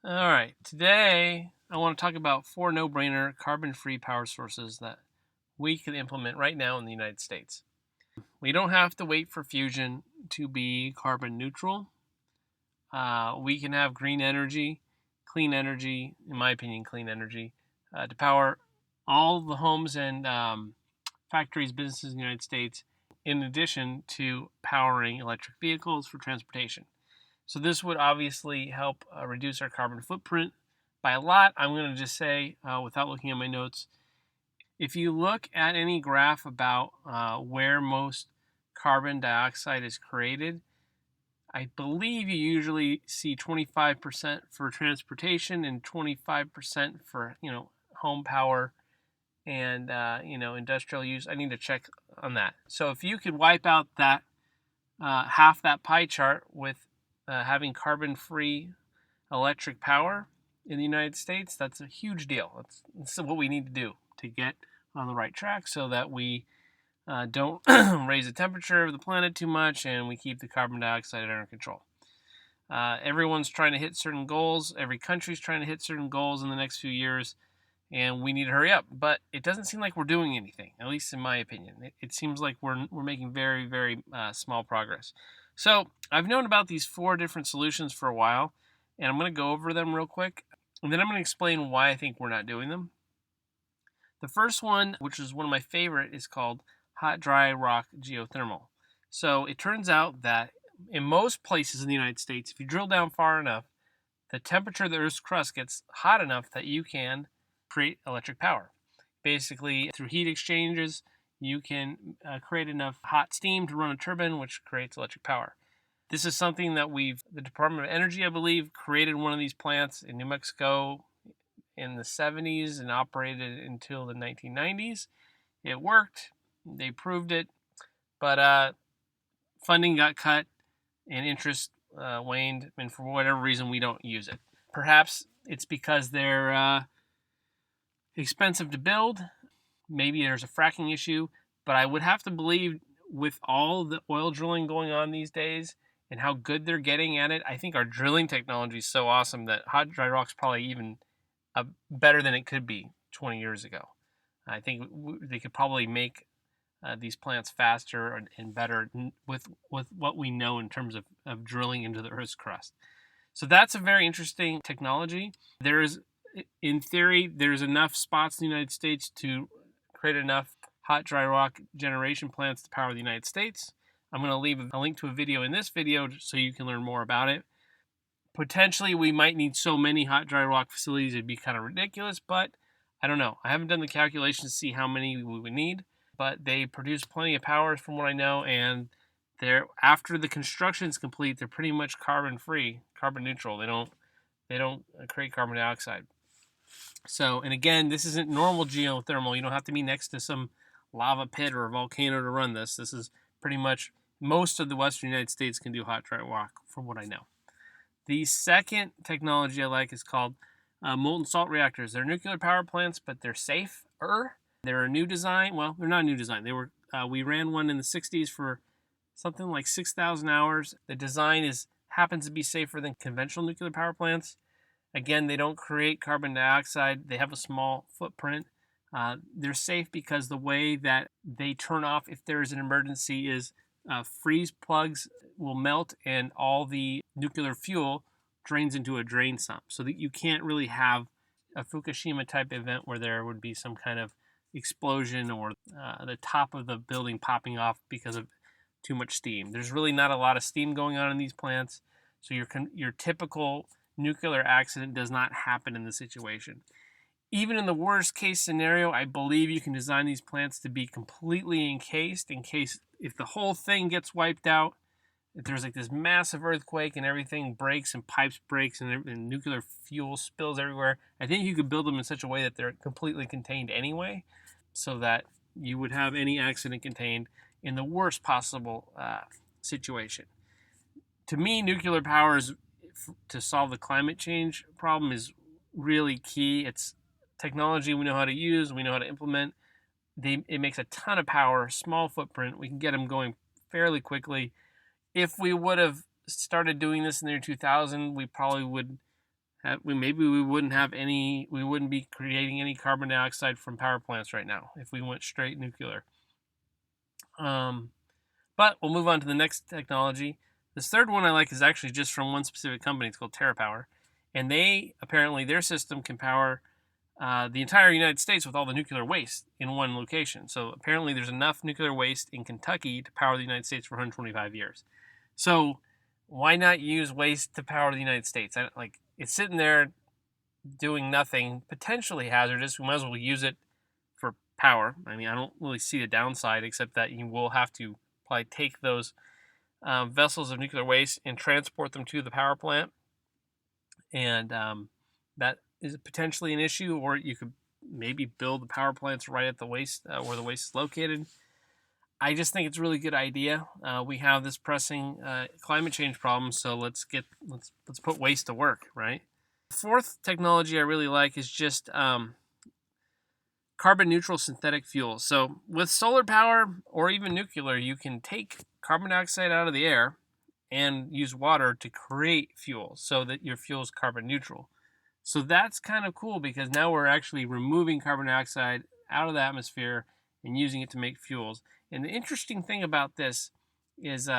All right, today I want to talk about 4 no-brainer carbon-free power sources that we can implement right now in the United States. We don't have to wait for fusion to be carbon neutral. We can have green energy, clean energy, in my opinion, clean energy, to power all the homes and factories, businesses in the United States, in addition to powering electric vehicles for transportation. So this would obviously help reduce our carbon footprint by a lot. I'm going to just say, without looking at my notes, if you look at any graph about where most carbon dioxide is created, I believe you usually see 25% for transportation and 25% for home power and industrial use. I need to check on that. So if you could wipe out that half that pie chart with having carbon-free electric power in the United States, that's a huge deal. That's what we need to do to get on the right track so that we don't raise the temperature of the planet too much and we keep the carbon dioxide under control. Everyone's trying to hit certain goals. Every country's trying to hit certain goals in the next few years, and we need to hurry up. But it doesn't seem like we're doing anything, at least in my opinion. It seems like we're making very, very small progress. So I've known about these 4 different solutions for a while, and I'm going to go over them real quick, and then I'm going to explain why I think we're not doing them. The first one, which is one of my favorite, is called hot, dry rock geothermal. So it turns out that in most places in the United States, if you drill down far enough, the temperature of the Earth's crust gets hot enough that you can create electric power. Basically, through heat exchanges, you can create enough hot steam to run a turbine, which creates electric power. This is something that the Department of Energy, I believe, created one of these plants in New Mexico in the 70s and operated until the 1990s. It worked. They proved it. But funding got cut and interest waned. And for whatever reason, we don't use it. Perhaps it's because they're expensive to build. Maybe there's a fracking issue. But I would have to believe with all the oil drilling going on these days and how good they're getting at it, I think our drilling technology is so awesome that hot dry rock's probably even better than it could be 20 years ago. I think they could probably make these plants faster and better with what we know in terms of drilling into the Earth's crust. So that's a very interesting technology. In theory, there's enough spots in the United States to create enough hot dry rock generation plants to power the United States. I'm going to leave a link to a video in this video so you can learn more about it. Potentially, we might need so many hot dry rock facilities it'd be kind of ridiculous, but I don't know. I haven't done the calculations to see how many we would need, but they produce plenty of power from what I know, and after the construction is complete, they're pretty much carbon-free, carbon neutral. They don't create carbon dioxide. So, and again, this isn't normal geothermal. You don't have to be next to some lava pit or a volcano to run this. This is pretty much most of the Western United States can do hot dry rock, from what I know. The second technology I like is called molten salt reactors. They're nuclear power plants, but they're safer. They're a new design. Well, they're not a new design. We ran one in the 60s for something like 6,000 hours. The design happens to be safer than conventional nuclear power plants. Again, they don't create carbon dioxide. They have a small footprint. They're safe because the way that they turn off if there is an emergency is freeze plugs will melt and all the nuclear fuel drains into a drain sump, so that you can't really have a Fukushima type event where there would be some kind of explosion or the top of the building popping off because of too much steam. There's really not a lot of steam going on in these plants, so your typical nuclear accident does not happen in this situation. Even in the worst case scenario, I believe you can design these plants to be completely encased in case if the whole thing gets wiped out, if there's like this massive earthquake and everything breaks and pipes breaks and nuclear fuel spills everywhere, I think you could build them in such a way that they're completely contained anyway, so that you would have any accident contained in the worst possible situation. To me, nuclear power to solve the climate change problem is really key. It's technology we know how to use, we know how to implement. It makes a ton of power, small footprint. We can get them going fairly quickly. If we would have started doing this in the year 2000, we probably would maybe we wouldn't be creating any carbon dioxide from power plants right now if we went straight nuclear. But we'll move on to the next technology. This third one I like is actually just from one specific company. It's called TerraPower, and apparently their system can power the entire United States with all the nuclear waste in one location. So apparently there's enough nuclear waste in Kentucky to power the United States for 125 years. So why not use waste to power the United States? It's sitting there doing nothing, potentially hazardous. We might as well use it for power. I mean, I don't really see the downside, except that you will have to probably take those vessels of nuclear waste and transport them to the power plant, and that is potentially an issue. Or you could maybe build the power plants right at the waste where the waste is located. I just think it's a really good idea. We have this pressing climate change problem, so let's put waste to work, right? The fourth technology I really like is just carbon neutral synthetic fuels. So with solar power or even nuclear, you can take carbon dioxide out of the air and use water to create fuel so that your fuel is carbon neutral. So that's kind of cool because now we're actually removing carbon dioxide out of the atmosphere and using it to make fuels. And the interesting thing about this is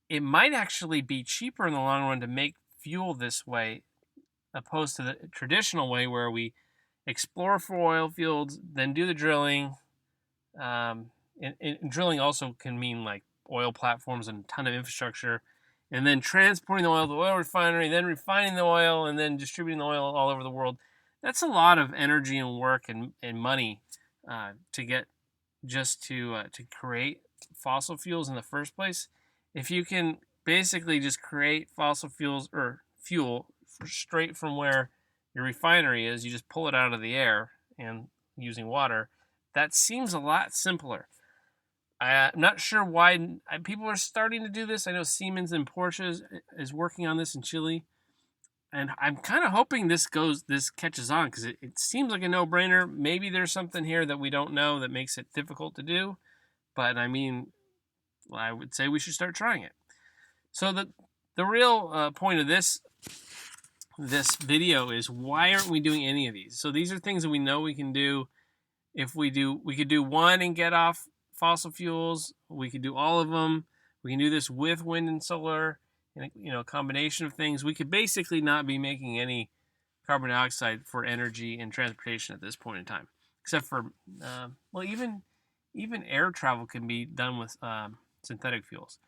it might actually be cheaper in the long run to make fuel this way opposed to the traditional way where we explore for oil fields, then do the drilling. And drilling also can mean like oil platforms and a ton of infrastructure, and then transporting the oil to the oil refinery, then refining the oil, and then distributing the oil all over the world. That's a lot of energy and work and money to get just to create fossil fuels in the first place. If you can basically just create fossil fuels or fuel straight from where your refinery is, you just pull it out of the air and using water, that seems a lot simpler. I'm not sure why people are starting to do this. I know Siemens and Porsche is working on this in Chile, and I'm kind of hoping this catches on because it seems like a no-brainer. Maybe there's something here that we don't know that makes it difficult to do, but I mean, I would say we should start trying it. So the real point of this video is, why aren't we doing any of these? So these are things that we know we can do. If we could do one and get off fossil fuels. We could do all of them. We can do this with wind and solar, and a combination of things. We could basically not be making any carbon dioxide for energy and transportation at this point in time, except for even air travel can be done with synthetic fuels.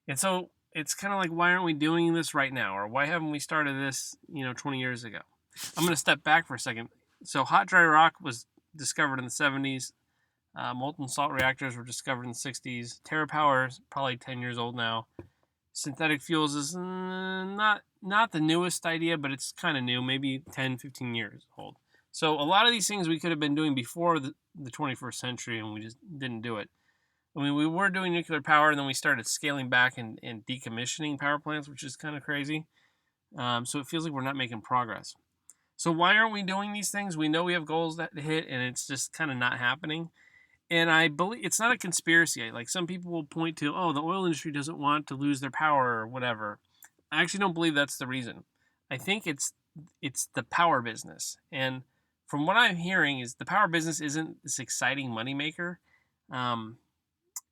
And so it's kind of like, why aren't we doing this right now, or why haven't we started this 20 years ago? I'm going to step back for a second. So hot dry rock was discovered in the 70s. Molten salt reactors were discovered in the 60s. TerraPower is probably 10 years old now. Synthetic fuels is not the newest idea, but it's kind of new, maybe 10, 15 years old. So a lot of these things we could have been doing before the 21st century, and we just didn't do it. I mean, we were doing nuclear power, and then we started scaling back and decommissioning power plants, which is kind of crazy. So it feels like we're not making progress. So why aren't we doing these things? We know we have goals to hit, and it's just kind of not happening. And I believe it's not a conspiracy. Like, some people will point to, the oil industry doesn't want to lose their power or whatever. I actually don't believe that's the reason. I think it's the power business. And from what I'm hearing is the power business isn't this exciting moneymaker.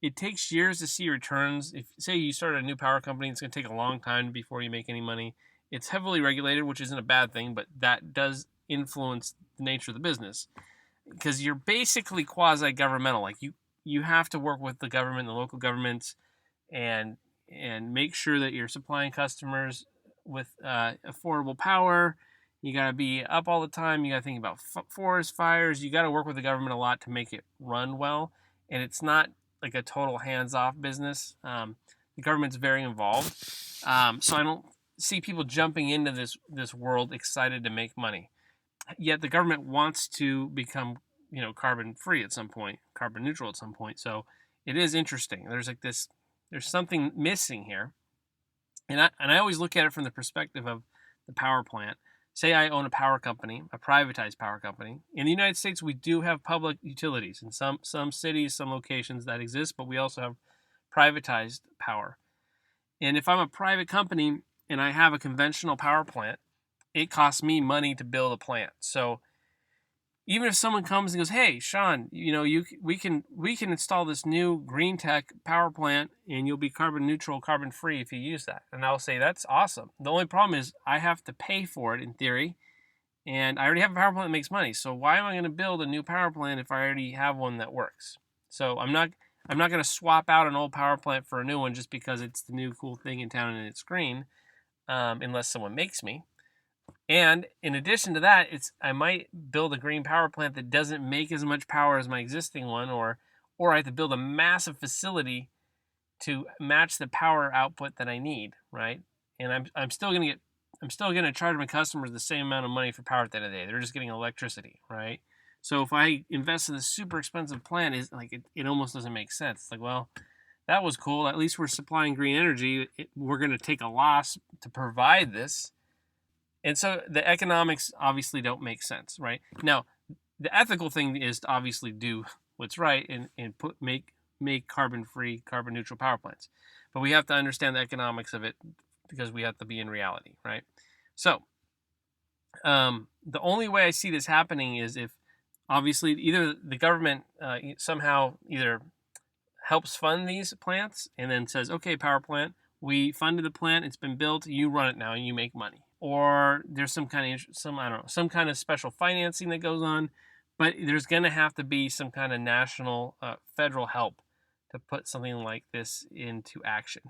It takes years to see returns. If, say, you start a new power company, it's going to take a long time before you make any money. It's heavily regulated, which isn't a bad thing, but that does influence the nature of the business. Because you're basically quasi-governmental. Like, you have to work with the government, the local governments, and make sure that you're supplying customers with affordable power. You got to be up all the time. You got to think about forest fires. You got to work with the government a lot to make it run well. And it's not like a total hands-off business. The government's very involved. So I don't see people jumping into this world excited to make money. Yet the government wants to become, carbon free at some point, carbon neutral at some point. So it is interesting. There's something missing here. And I always look at it from the perspective of the power plant. Say I own a power company, a privatized power company. In the United States, we do have public utilities in some cities, some locations that exist, but we also have privatized power. And if I'm a private company and I have a conventional power plant, it costs me money to build a plant. So even if someone comes and goes, "Hey, Sean, we can install this new green tech power plant, and you'll be carbon neutral, carbon free if you use that," and I'll say that's awesome. The only problem is I have to pay for it in theory, and I already have a power plant that makes money. So why am I going to build a new power plant if I already have one that works? So I'm not going to swap out an old power plant for a new one just because it's the new cool thing in town and it's green, unless someone makes me. And in addition to that, I might build a green power plant that doesn't make as much power as my existing one, or I have to build a massive facility to match the power output that I need, right? And I'm still gonna charge my customers the same amount of money for power at the end of the day. They're just getting electricity, right? So if I invest in a super expensive plant, it almost doesn't make sense. It's like, well, that was cool. At least we're supplying green energy. We're gonna take a loss to provide this. And so the economics obviously don't make sense, right? Now, the ethical thing is to obviously do what's right and make carbon-free, carbon-neutral power plants. But we have to understand the economics of it because we have to be in reality, right? So the only way I see this happening is if obviously either the government somehow either helps fund these plants and then says, okay, power plant, we funded the plant, it's been built, you run it now and you make money. Or there's some kind of special financing that goes on, but there's going to have to be some kind of national, federal help to put something like this into action.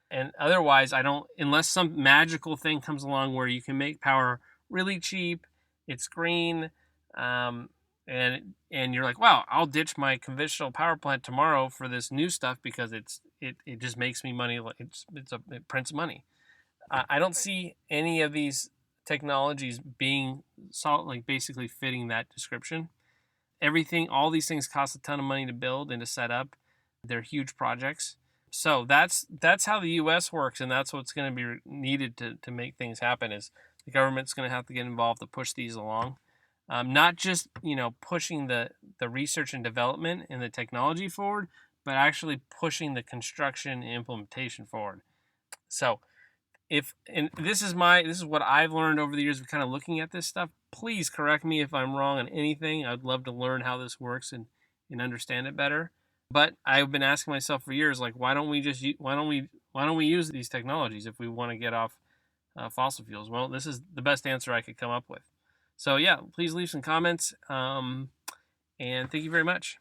And otherwise, unless some magical thing comes along where you can make power really cheap, it's green, and you're like, wow, I'll ditch my conventional power plant tomorrow for this new stuff because it just makes me money. It prints money. I don't see any of these technologies being basically fitting that description. All these things cost a ton of money to build and to set up. They're huge projects. So that's how the U.S. works, and that's what's going to be needed to make things happen. Is the government's going to have to get involved to push these along, not just pushing the research and development and the technology forward, but actually pushing the construction and implementation forward. So this is what I've learned over the years of kind of looking at this stuff. Please correct me if I'm wrong on anything. I'd love to learn how this works and understand it better. But I've been asking myself for years, like, why don't we use these technologies if we want to get off fossil fuels? Well, this is the best answer I could come up with. So yeah, please leave some comments, and thank you very much.